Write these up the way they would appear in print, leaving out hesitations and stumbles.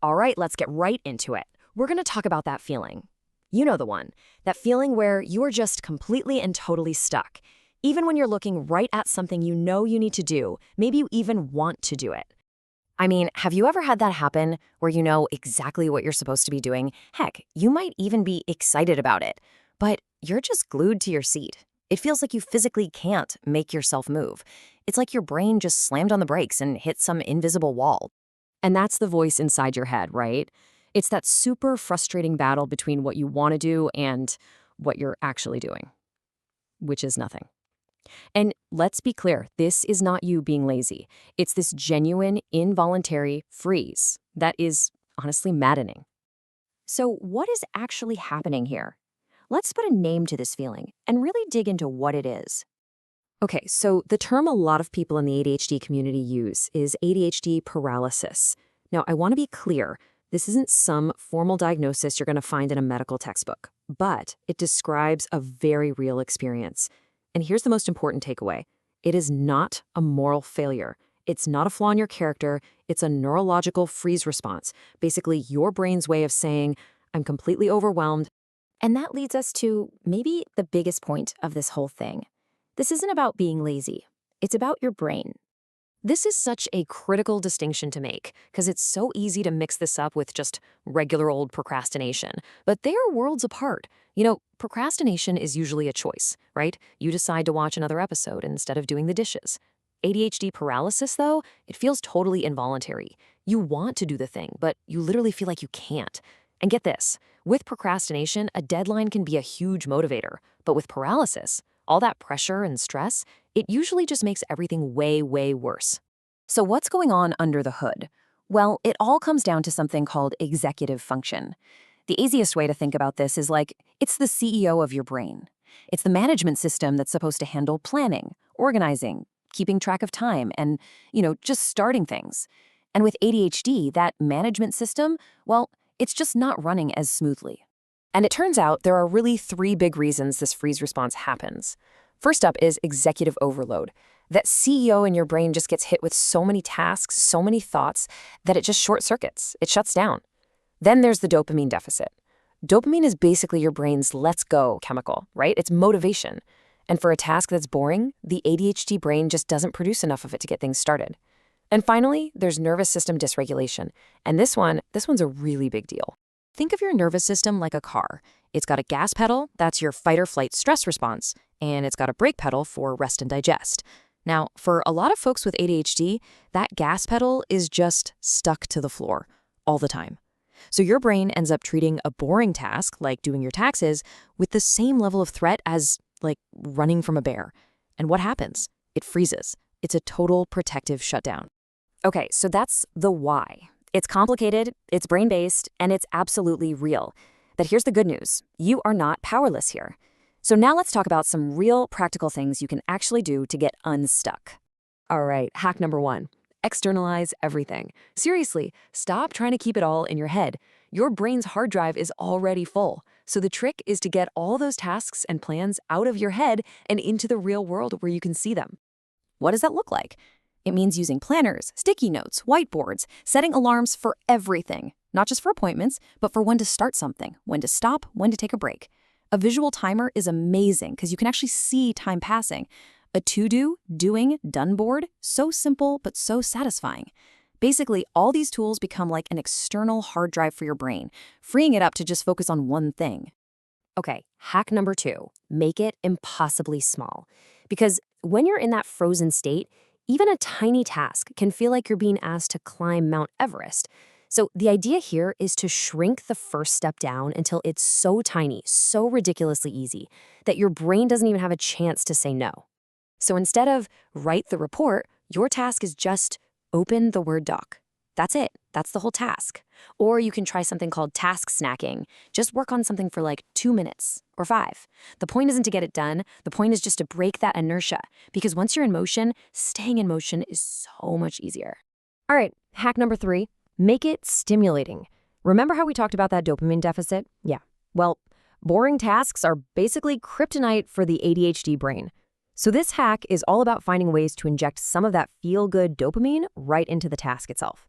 All right, let's get right into it. We're going to talk about that feeling. You know the one. That feeling where you're just completely and totally stuck. Even when you're looking right at something you know you need to do, maybe you even want to do it. I mean, have you ever had that happen where you know exactly what you're supposed to be doing? Heck, you might even be excited about it, but you're just glued to your seat. It feels like you physically can't make yourself move. It's like your brain just slammed on the brakes and hit some invisible wall. And that's the voice inside your head, right? It's that super frustrating battle between what you want to do and what you're actually doing, which is nothing. And let's be clear, this is not you being lazy. It's this genuine, involuntary freeze that is honestly maddening. So what is actually happening here? Let's put a name to this feeling and really dig into what it is. Okay, so the term a lot of people in the ADHD community use is ADHD paralysis. Now, I want to be clear, this isn't some formal diagnosis you're going to find in a medical textbook, but it describes a very real experience. And here's the most important takeaway. It is not a moral failure. It's not a flaw in your character. It's a neurological freeze response, basically your brain's way of saying, I'm completely overwhelmed. And that leads us to maybe the biggest point of this whole thing. This isn't about being lazy. It's about your brain. This is such a critical distinction to make because it's so easy to mix this up with just regular old procrastination. But they are worlds apart. You know, procrastination is usually a choice, right? You decide to watch another episode instead of doing the dishes. ADHD paralysis, though, it feels totally involuntary. You want to do the thing, but you literally feel like you can't. And get this, with procrastination, a deadline can be a huge motivator. But with paralysis, all that pressure and stress, it usually just makes everything way, way worse. So what's going on under the hood? Well, it all comes down to something called executive function. The easiest way to think about this is like, it's the CEO of your brain. It's the management system that's supposed to handle planning, organizing, keeping track of time, and, just starting things. And with ADHD, that management system, well, it's just not running as smoothly. And it turns out there are really three big reasons this freeze response happens. First up is executive overload. That CEO in your brain just gets hit with so many tasks, so many thoughts, that it just short circuits. It shuts down. Then there's the dopamine deficit. Dopamine is basically your brain's let's go chemical, right? It's motivation. And for a task that's boring, the ADHD brain just doesn't produce enough of it to get things started. And finally, there's nervous system dysregulation. And this one's a really big deal. Think of your nervous system like a car. It's got a gas pedal, that's your fight or flight stress response, and it's got a brake pedal for rest and digest. Now, for a lot of folks with ADHD, that gas pedal is just stuck to the floor all the time. So your brain ends up treating a boring task, like doing your taxes, with the same level of threat as, like, running from a bear. And what happens? It freezes. It's a total protective shutdown. Okay, so that's the why. It's complicated, it's brain-based, and it's absolutely real. But here's the good news. You are not powerless here. So now let's talk about some real practical things you can actually do to get unstuck. All right, hack number 1. Externalize everything. Seriously, stop trying to keep it all in your head. Your brain's hard drive is already full. So the trick is to get all those tasks and plans out of your head and into the real world where you can see them. What does that look like? It means using planners, sticky notes, whiteboards, setting alarms for everything, not just for appointments, but for when to start something, when to stop, when to take a break. A visual timer is amazing because you can actually see time passing. A to-do, doing, done board, so simple but so satisfying. Basically, all these tools become like an external hard drive for your brain, freeing it up to just focus on one thing. Okay, hack number 2, make it impossibly small. Because when you're in that frozen state, even a tiny task can feel like you're being asked to climb Mount Everest. So the idea here is to shrink the first step down until it's so tiny, so ridiculously easy, that your brain doesn't even have a chance to say no. So instead of write the report, your task is just open the Word doc. That's it. That's the whole task. Or you can try something called task snacking. Just work on something for like 2 minutes or 5. The point isn't to get it done. The point is just to break that inertia. Because once you're in motion, staying in motion is so much easier. All right, hack number 3, make it stimulating. Remember how we talked about that dopamine deficit? Yeah. Well, boring tasks are basically kryptonite for the ADHD brain. So this hack is all about finding ways to inject some of that feel-good dopamine right into the task itself.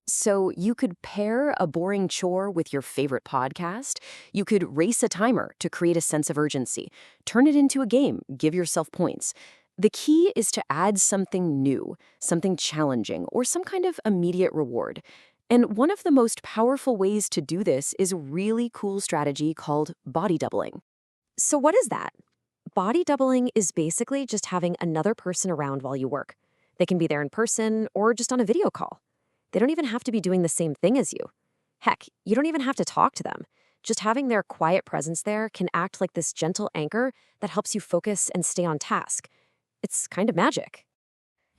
So you could pair a boring chore with your favorite podcast. You could race a timer to create a sense of urgency. Turn it into a game, give yourself points. The key is to add something new, something challenging, or some kind of immediate reward. And one of the most powerful ways to do this is a really cool strategy called body doubling. So what is that? Body doubling is basically just having another person around while you work. They can be there in person or just on a video call. They don't even have to be doing the same thing as you. Heck, you don't even have to talk to them. Just having their quiet presence there can act like this gentle anchor that helps you focus and stay on task. It's kind of magic.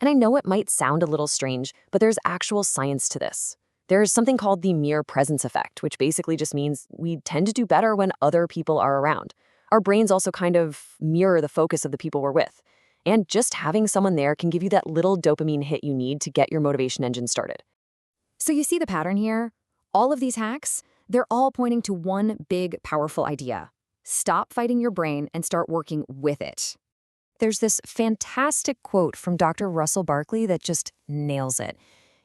And I know it might sound a little strange, but there's actual science to this. There's something called the mere presence effect, which basically just means we tend to do better when other people are around. Our brains also kind of mirror the focus of the people we're with. And just having someone there can give you that little dopamine hit you need to get your motivation engine started. So you see the pattern here? All of these hacks, they're all pointing to one big, powerful idea. Stop fighting your brain and start working with it. There's this fantastic quote from Dr. Russell Barkley that just nails it.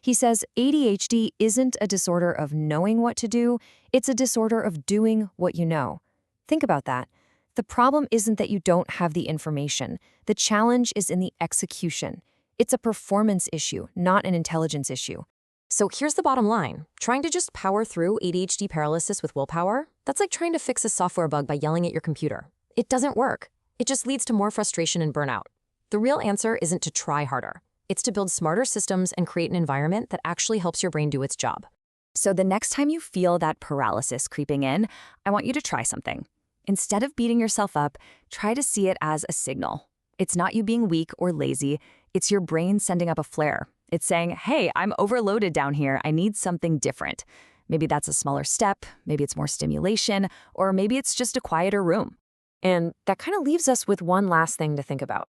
He says, ADHD isn't a disorder of knowing what to do, it's a disorder of doing what you know. Think about that. The problem isn't that you don't have the information. The challenge is in the execution. It's a performance issue, not an intelligence issue. So here's the bottom line. Trying to just power through ADHD paralysis with willpower, that's like trying to fix a software bug by yelling at your computer. It doesn't work. It just leads to more frustration and burnout. The real answer isn't to try harder. It's to build smarter systems and create an environment that actually helps your brain do its job. So the next time you feel that paralysis creeping in, I want you to try something. Instead of beating yourself up, try to see it as a signal. It's not you being weak or lazy. It's your brain sending up a flare. It's saying, hey, I'm overloaded down here. I need something different. Maybe that's a smaller step. Maybe it's more stimulation. Or maybe it's just a quieter room. And that kind of leaves us with one last thing to think about.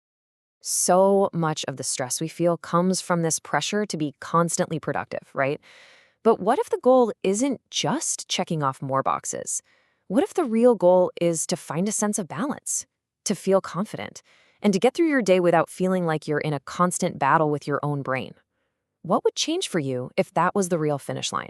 So much of the stress we feel comes from this pressure to be constantly productive, right? But what if the goal isn't just checking off more boxes? What if the real goal is to find a sense of balance, to feel confident, and to get through your day without feeling like you're in a constant battle with your own brain? What would change for you if that was the real finish line?